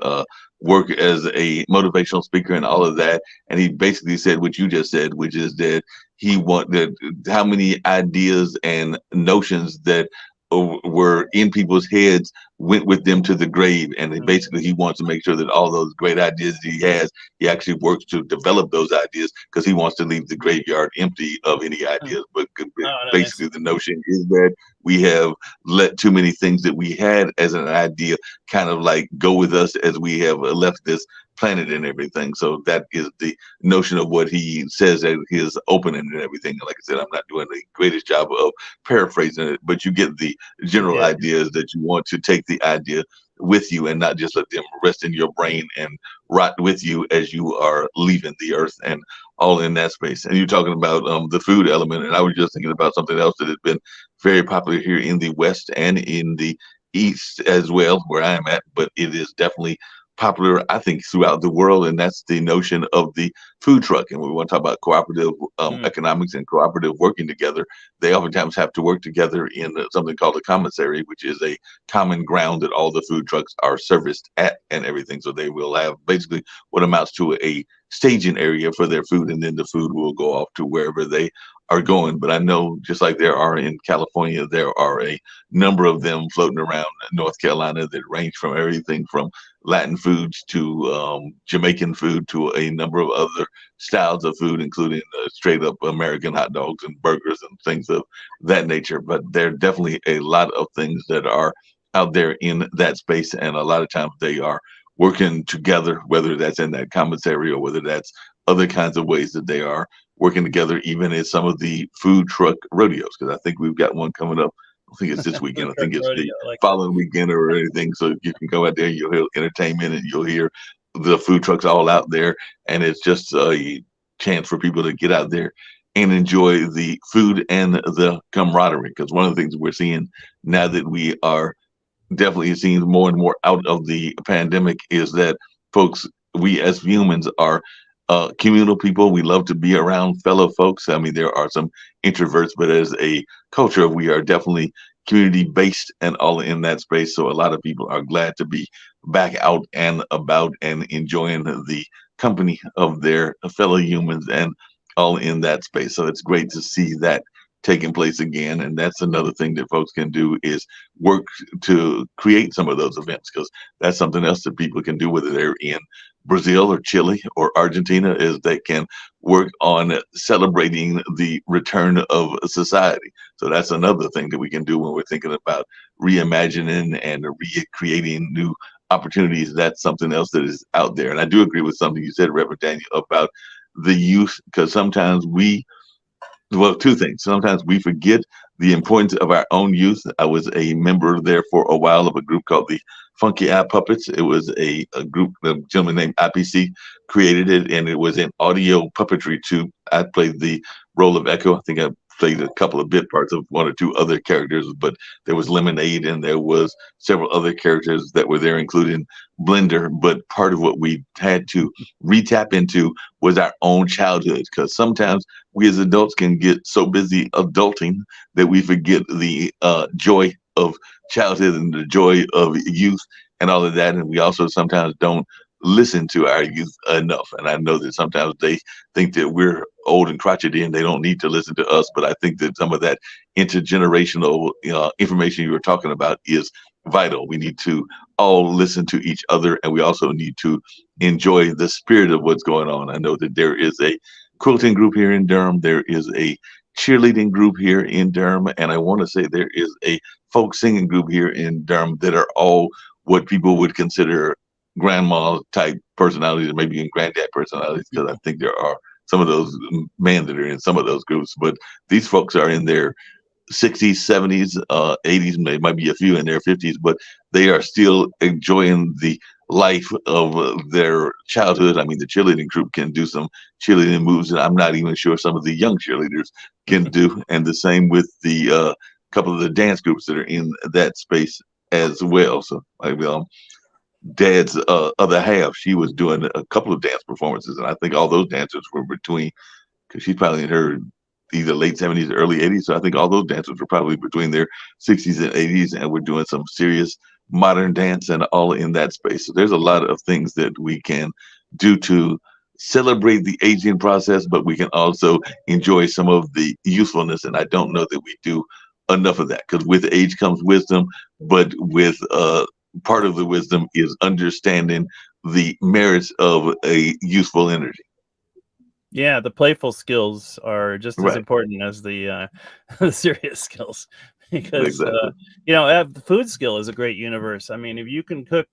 C: work as a motivational speaker and all of that. And he basically said what you just said, which is that he wanted how many ideas and notions that were in people's heads went with them to the grave. And basically he wants to make sure that all those great ideas that he has, he actually works to develop those ideas, because he wants to leave the graveyard empty of any ideas. But basically the notion is that we have let too many things that we had as an idea kind of like go with us as we have left this planet and everything. So that is the notion of what he says at his opening and everything. Like I said, I'm not doing the greatest job of paraphrasing it, but you get the general ideas that you want to take the idea with you and not just let them rest in your brain and rot with you as you are leaving the earth and all in that space. And you're talking about the food element, and I was just thinking about something else that has been very popular here in the West and in the East as well, where I am at, but it is definitely popular, I think, throughout the world, and that's the notion of the food truck. And we want to talk about cooperative economics and cooperative working together. They oftentimes have to work together in something called a commissary, which is a common ground that all the food trucks are serviced at and everything. So they will have basically what amounts to a staging area for their food, and then the food will go off to wherever they are going. But I know, just like there are in California, there are a number of them floating around North Carolina that range from everything from Latin foods to Jamaican food to a number of other styles of food, including straight up American hot dogs and burgers and things of that nature. But there are definitely a lot of things that are out there in that space, and a lot of times they are working together, whether that's in that commissary or whether that's other kinds of ways that they are working together, even in some of the food truck rodeos, because I think we've got one coming up. I think it's this weekend. I think it's the following weekend or anything. So you can go out there, you'll hear entertainment, and you'll hear the food trucks all out there. And it's just a chance for people to get out there and enjoy the food and the camaraderie. Because one of the things we're seeing now that we are definitely seeing more and more out of the pandemic is that folks, we as humans are communal people. We love to be around fellow folks. I mean, there are some introverts, but as a culture, we are definitely community based and all in that space. So a lot of people are glad to be back out and about and enjoying the company of their fellow humans and all in that space. So it's great to see that taking place again. And that's another thing that folks can do, is work to create some of those events, because that's something else that people can do, whether they're in Brazil or Chile or Argentina, is they can work on celebrating the return of society. So that's another thing that we can do when we're thinking about reimagining and recreating new opportunities, that's something else that is out there. And I do agree with something you said, Reverend Daniel, about the youth, because sometimes well, two things. Sometimes we forget the importance of our own youth. I was a member there for a while of a group called the Funky Eye Puppets. It was a group, a gentleman named IPC created it, and it was an audio puppetry troupe. I played the role of Echo. I think I played a couple of bit parts of one or two other characters, but there was Lemonade and there was several other characters that were there, including Blender. But part of what we had to retap into was our own childhood, because sometimes we as adults can get so busy adulting that we forget the joy of childhood and the joy of youth and all of that. And we also sometimes don't listen to our youth enough. And I know that sometimes they think that we're old and crotchety and they don't need to listen to us. But I think that some of that intergenerational information you were talking about is vital. We need to all listen to each other, and we also need to enjoy the spirit of what's going on. I know that there is a quilting group here in Durham. There is a cheerleading group here in Durham. And I want to say there is a folk singing group here in Durham that are all what people would consider grandma type personalities, or maybe even granddad personalities, because I think there are some of those men that are in some of those groups. But these folks are in their 60s, 70s, 80s, there might be a few in their 50s, but they are still enjoying the life of their childhood. I mean, the cheerleading group can do some cheerleading moves that I'm not even sure some of the young cheerleaders can do. And the same with the couple of the dance groups that are in that space as well. So Dad's other half, she was doing a couple of dance performances, and I think all those dancers were between, because she's probably in her either late 70s or early 80s. So I think all those dancers were probably between their 60s and 80s, and we're doing some serious modern dance and all in that space. So there's a lot of things that we can do to celebrate the aging process, but we can also enjoy some of the usefulness. And I don't know that we do enough of that, because with age comes wisdom, but with part of the wisdom is understanding the merits of a useful energy.
B: Yeah, the playful skills are just as
C: Right.
B: important as the serious skills, because
C: Exactly.
B: the food skill is a great universe. I mean, if you can cook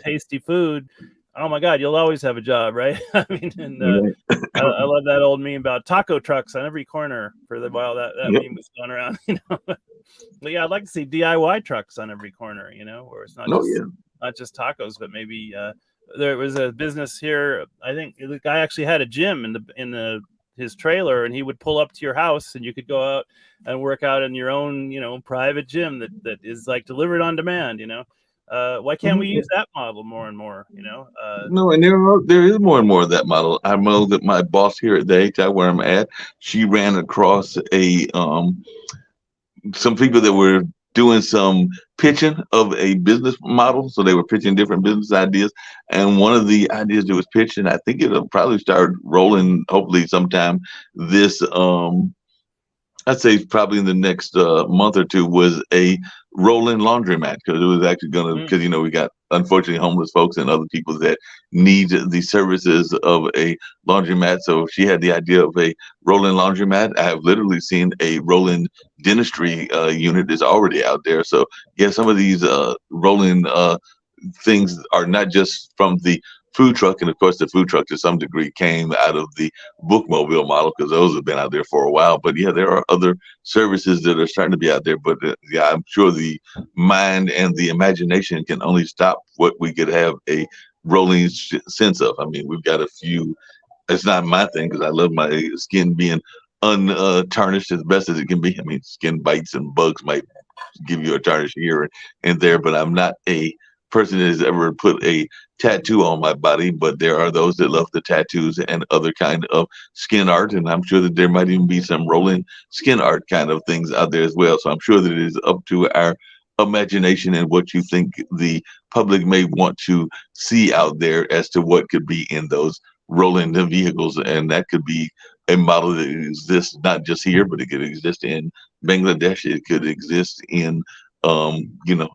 B: tasty food, oh my God, you'll always have a job, right? I mean, and I love that old meme about taco trucks on every corner for the while that meme was going around. But yeah, I'd like to see DIY trucks on every corner, where it's not just tacos, but maybe there was a business here. I think the guy actually had a gym in his trailer, and he would pull up to your house, and you could go out and work out in your own, private gym that is like delivered on demand. Why can't we use that model more and more?
C: No, and there is more and more of that model. I know that my boss here at the HI where I'm at, she ran across some people that were doing some pitching of a business model. So they were pitching different business ideas. And one of the ideas that was pitched, and I think it'll probably start rolling hopefully sometime this I'd say probably in the next month or two, was a rolling laundromat, because it was actually going to, because we got unfortunately homeless folks and other people that need the services of a laundromat. So she had the idea of a rolling laundromat. I have literally seen a rolling dentistry unit is already out there. So yeah, some of these rolling things are not just from the food truck, and of course the food truck to some degree came out of the bookmobile model, because those have been out there for a while. But yeah, there are other services that are starting to be out there. But yeah, I'm sure the mind and the imagination can only stop what we could have a rolling sense of. I mean, we've got a few. It's not my thing, because I love my skin being untarnished as best as it can be. I mean, skin bites and bugs might give you a tarnish here and there, but I'm not a person that has ever put a tattoo on my body. But there are those that love the tattoos and other kind of skin art, and I'm sure that there might even be some rolling skin art kind of things out there as well. So I'm sure that it is up to our imagination and what you think the public may want to see out there as to what could be in those rolling vehicles. And that could be a model that exists not just here, but it could exist in Bangladesh. It could exist in a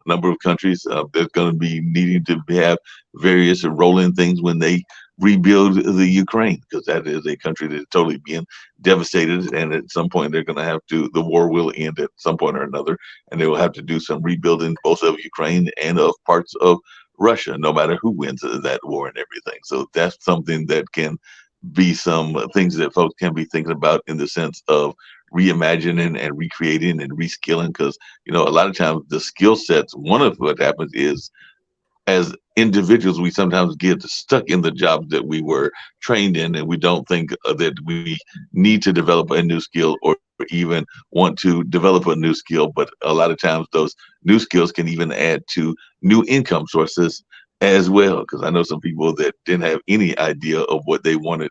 C: number of countries. There's going to be needing to have various rolling things when they rebuild the Ukraine, because that is a country that is totally being devastated, and at some point they're going to have to, the war will end at some point or another, and they will have to do some rebuilding both of Ukraine and of parts of Russia, no matter who wins that war and everything. So that's something that can be some things that folks can be thinking about in the sense of reimagining and recreating and reskilling. Because, a lot of times the skill sets, one of what happens is as individuals, we sometimes get stuck in the jobs that we were trained in, and we don't think that we need to develop a new skill or even want to develop a new skill. But a lot of times, those new skills can even add to new income sources as well. Because I know some people that didn't have any idea of what they wanted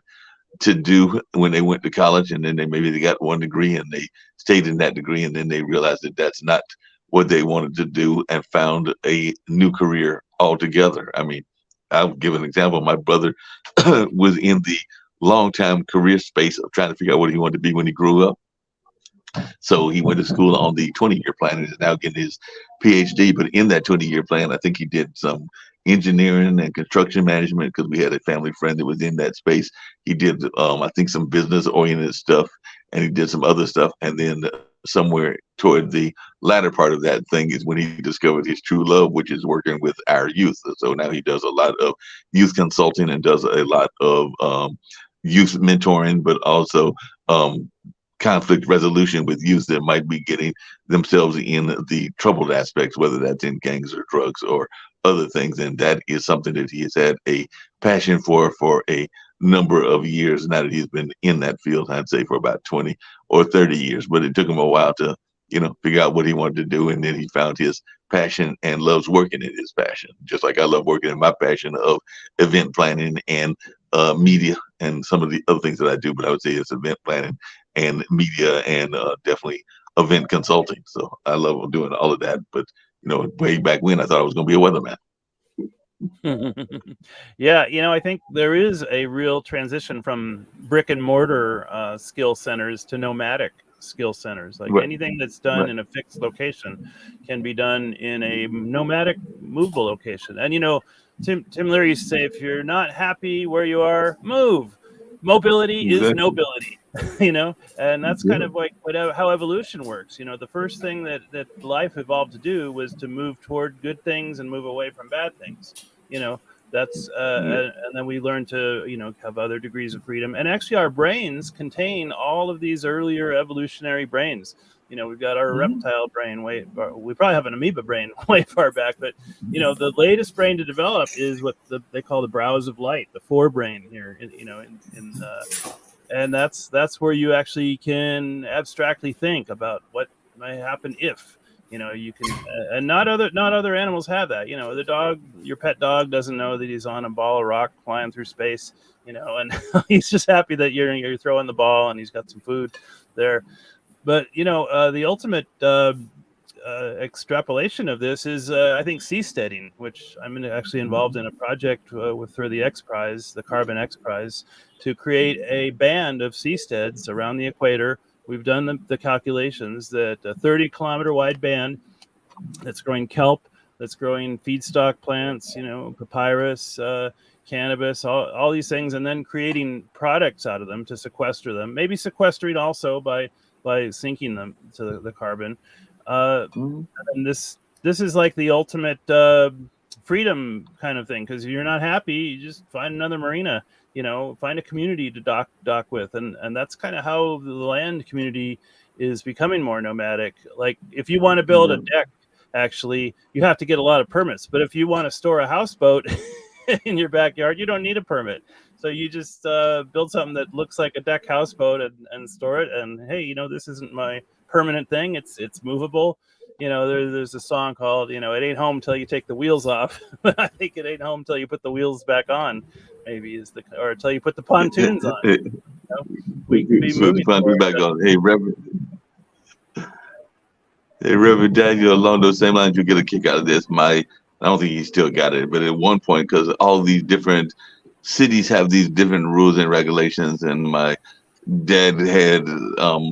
C: to do when they went to college, and then they got one degree and they stayed in that degree, and then they realized that that's not what they wanted to do and found a new career altogether. I mean, I'll give an example. My brother was in the long time career space of trying to figure out what he wanted to be when he grew up. So he went to school on the 20-year plan and is now getting his PhD. But in that 20-year plan, I think he did some engineering and construction management because we had a family friend that was in that space. He did, I think, some business-oriented stuff, and he did some other stuff. And then somewhere toward the latter part of that thing is when he discovered his true love, which is working with our youth. So now he does a lot of youth consulting and does a lot of youth mentoring, but also conflict resolution with youth that might be getting themselves in the troubled aspects, whether that's in gangs or drugs or other things. And that is something that he has had a passion for a number of years now that he's been in that field. I'd say for about 20 or 30 years, but it took him a while to figure out what he wanted to do, and then he found his passion and loves working in his passion, just like I love working in my passion of event planning and media and some of the other things that I do. But I would say it's event planning and media and definitely event consulting. So I love doing all of that. But way back when, I thought I was going to be a weatherman.
B: Yeah, I think there is a real transition from brick and mortar skill centers to nomadic skill centers. Like anything that's done in a fixed location can be done in a nomadic, movable location. And Tim Leary used to say, if you're not happy where you are, move. Mobility is nobility. And that's kind of like how evolution works. The first thing that life evolved to do was to move toward good things and move away from bad things. That's and then we learn to have other degrees of freedom. And actually our brains contain all of these earlier evolutionary brains. We've got our reptile brain we probably have an amoeba brain way far back, but the latest brain to develop is what they call the browse of light, the forebrain here, and that's where you actually can abstractly think about what might happen if you can, and not other animals have that. The dog, your pet dog, doesn't know that he's on a ball of rock flying through space, and he's just happy that you're throwing the ball and he's got some food there. But the ultimate extrapolation of this is, I think, seasteading, which I'm actually involved in a project for the X Prize, the Carbon X Prize, to create a band of seasteads around the equator. We've done the calculations that a 30-kilometer wide band that's growing kelp, that's growing feedstock plants, papyrus, cannabis, all these things, and then creating products out of them to sequester them, maybe sequestering also by sinking them to the carbon. And this is like the ultimate freedom kind of thing, because if you're not happy, you just find another marina. Find a community to dock with, and that's kind of how the land community is becoming more nomadic. Like if you want to build a deck, actually, you have to get a lot of permits. But if you want to store a houseboat in your backyard, you don't need a permit. So you just build something that looks like a deck houseboat and store it. And hey, this isn't my permanent thing. It's movable. There's a song called, it ain't home till you take the wheels off. But I think it ain't home till you put the wheels back on. Maybe or till you put the pontoons on. We can be moving
C: pontoons back on. Hey, Reverend Daniel, along those same lines, you get a kick out of this. I don't think he still got it, but at one point, because all these different cities have these different rules and regulations, and my dad had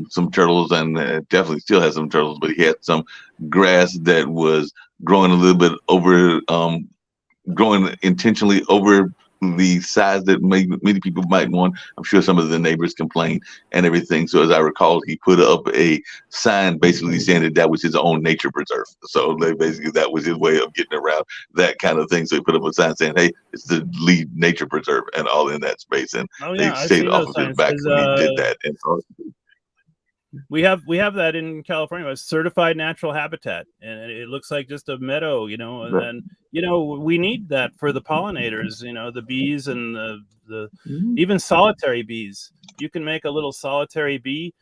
C: some turtles, and definitely still has some turtles, but he had some grass that was growing a little bit growing intentionally over the size that many people might want. I'm sure some of the neighbors complained and everything. So as I recall, he put up a sign basically saying that that was his own nature preserve. So basically that was his way of getting around that kind of thing. So he put up a sign saying, "Hey, it's the lead nature preserve," and all in that space. And
B: Oh
C: they
B: yeah, I've
C: shaved
B: seen
C: off
B: those
C: of his
B: signs
C: back
B: because
C: when he did that. And
B: we have that in California. It's certified natural habitat, and it looks like just a meadow, and we need that for the pollinators, the bees and the even solitary bees. You can make a little solitary bee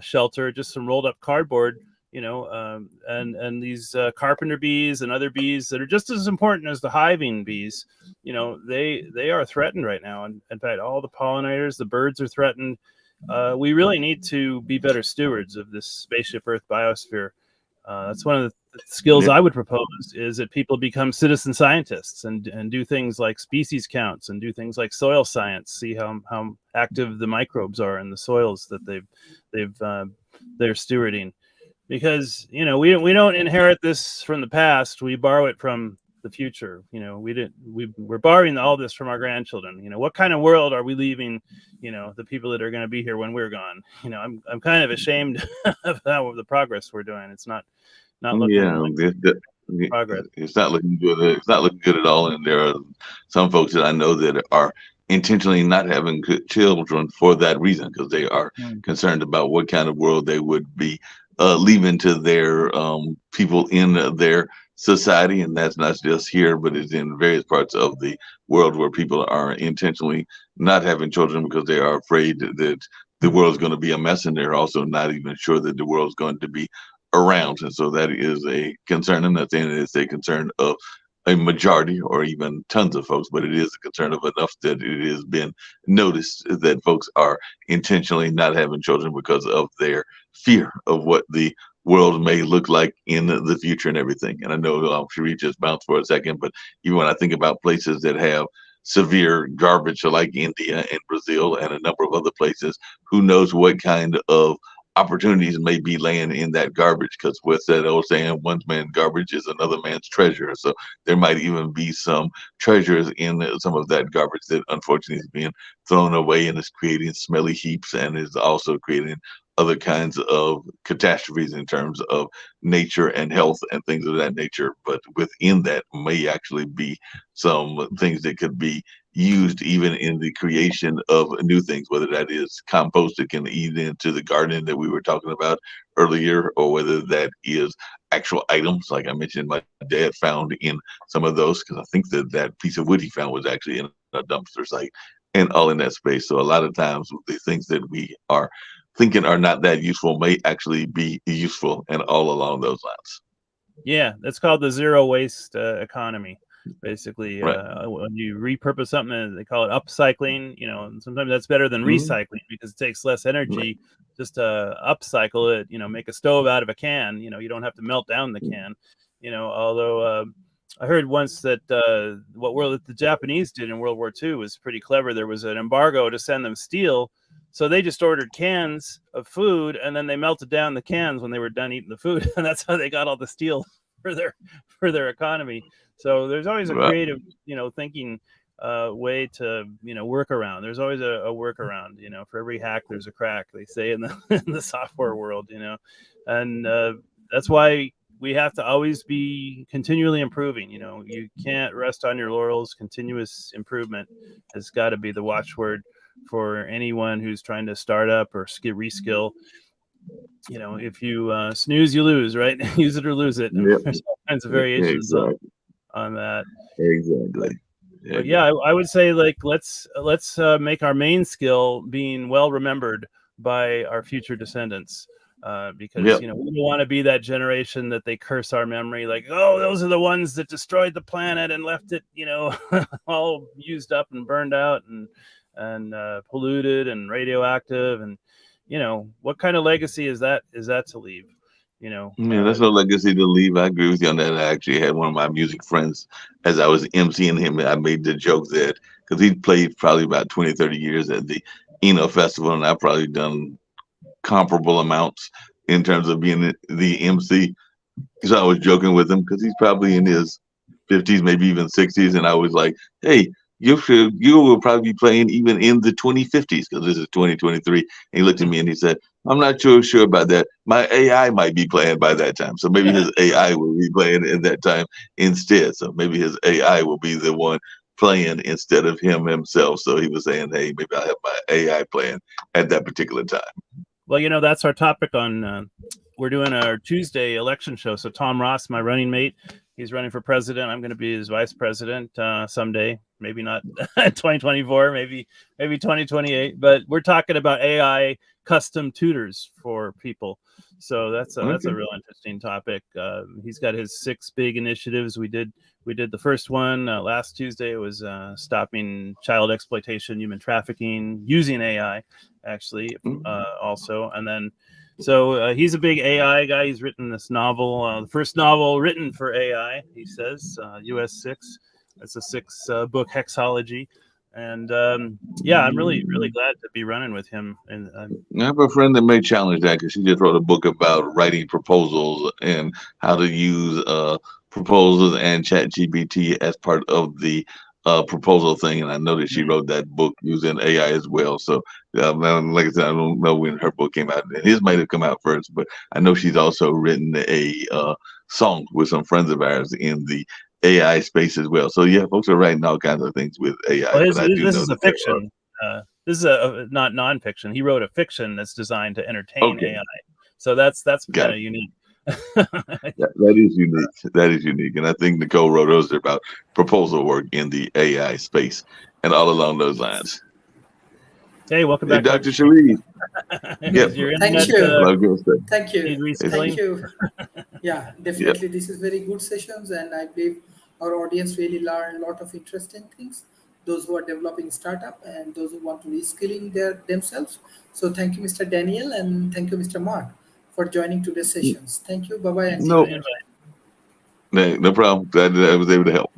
B: shelter, just some rolled up cardboard, and these carpenter bees and other bees that are just as important as the hiving bees. They are threatened right now, and in fact, all the pollinators, the birds are threatened. We really need to be better stewards of this spaceship Earth biosphere. That's one of the skills I would propose, is that people become citizen scientists and do things like species counts and do things like soil science, see how active the microbes are in the soils that they're stewarding. Because we don't inherit this from the past, we borrow it from the future. We're borrowing all this from our grandchildren. What kind of world are we leaving the people that are going to be here when we're gone? I'm kind of ashamed of the progress we're doing. It's not looking like progress.
C: It's not looking good. It's not looking good at all. And there are some folks that I know that are intentionally not having children for that reason, because they are concerned about what kind of world they would be leaving to their people in their society. And that's not just here, but it's in various parts of the world where people are intentionally not having children because they are afraid that the world's going to be a mess, and they're also not even sure that the world's going to be around. And so that is a concern. I'm not saying it's a concern of a majority or even tons of folks, but it is a concern of enough that it has been noticed that folks are intentionally not having children because of their fear of what the world may look like in the future and everything. And I know Sharif just bounced for a second, but even when I think about places that have severe garbage like India and Brazil and a number of other places, who knows what kind of opportunities may be laying in that garbage, because what's that old saying, one man's garbage is another man's treasure. So there might even be some treasures in some of that garbage that unfortunately is being thrown away and is creating smelly heaps and is also creating other kinds of catastrophes in terms of nature and health and things of that nature. But within that may actually be some things that could be used even in the creation of new things, whether that is compost that can eat into the garden that we were talking about earlier, or whether that is actual items like I mentioned my dad found in some of those, because I think that piece of wood he found was actually in a dumpster site, and all in that space. So a lot of times the things that we are thinking are not that useful may actually be useful, and all along those lines.
B: Yeah, that's called the zero waste economy. Basically,
C: Right.
B: when you repurpose something, they call it upcycling. And sometimes that's better than recycling because it takes less energy just to upcycle it. Make a stove out of a can. You don't have to melt down the can. Although I heard once that what the Japanese did in World War II was pretty clever. There was an embargo to send them steel, so they just ordered cans of food, and then they melted down the cans when they were done eating the food, and that's how they got all the steel for their economy. So there's always a creative, thinking way to, work around. There's always a workaround. For every hack, there's a crack, they say in the software world. And that's why we have to always be continually improving. You can't rest on your laurels. Continuous improvement has got to be the watchword for anyone who's trying to start up or reskill. If you snooze, you lose, right? Use it or lose it. And there's all kinds of variations on that.
C: Exactly.
B: But yeah, I would say let's make our main skill being well remembered by our future descendants. Because we don't want to be that generation that they curse our memory, like, oh, those are the ones that destroyed the planet and left it, all used up and burned out and polluted and radioactive, and what kind of legacy is that to leave?
C: That's no legacy to leave. I agree with you on that. I actually had one of my music friends, as I was emceeing him, I made the joke that, because he played probably about 20, 30 years at the Festival, and I've probably done comparable amounts in terms of being the MC. So I was joking with him because he's probably in his 50s, maybe even 60s. And I was like, hey, you will probably be playing even in the 2050s, because this is 2023. And he looked at me and he said, I'm not sure about that. My AI might be playing by that time. So maybe his AI will be playing in that time instead. So maybe his AI will be the one playing instead of him himself. So he was saying, hey, maybe I'll have my AI playing at that particular time.
B: Well, that's our topic on, we're doing our Tuesday election show. So Tom Ross, my running mate, he's running for president. I'm going to be his vice president someday. Maybe not 2024, maybe 2028. But we're talking about AI custom tutors for people. So that's a real interesting topic. He's got his 6 big initiatives. We did the first one last Tuesday. It was stopping child exploitation, human trafficking, using AI, actually, also. And then, so he's a big AI guy. He's written this novel, the first novel written for AI, he says, US 6. It's a 6-book hexology. And I'm really, really glad to be running with him. And
C: I have a friend that may challenge that, because she just wrote a book about writing proposals and how to use proposals and ChatGPT as part of the proposal thing. And I know that she wrote that book using AI as well. So, like I said, I don't know when her book came out. His might have come out first, but I know she's also written a song with some friends of ours in the AI space as well. So yeah, folks are writing all kinds of things with AI.
B: Well,
C: but I do
B: this
C: know
B: is a
C: that
B: fiction. This is a not nonfiction. He wrote a fiction that's designed to entertain AI. So that's kind of unique.
C: That is unique. That is unique. And I think Nicole wrote those about proposal work in the AI space and all along those lines.
B: Hey, welcome back,
C: Dr. Sharif.
A: Thank you. Thank you. Thank you. Yeah, definitely. This is very good sessions, and I believe our audience really learn a lot of interesting things. Those who are developing startup and those who want to reskilling themselves. So thank you, Mr. Daniel, and thank you, Mr. Mark, for joining today's sessions. Thank you. Bye bye. And
C: no problem. Glad that I was able to help.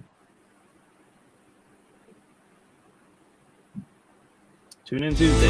B: Tune in Tuesday.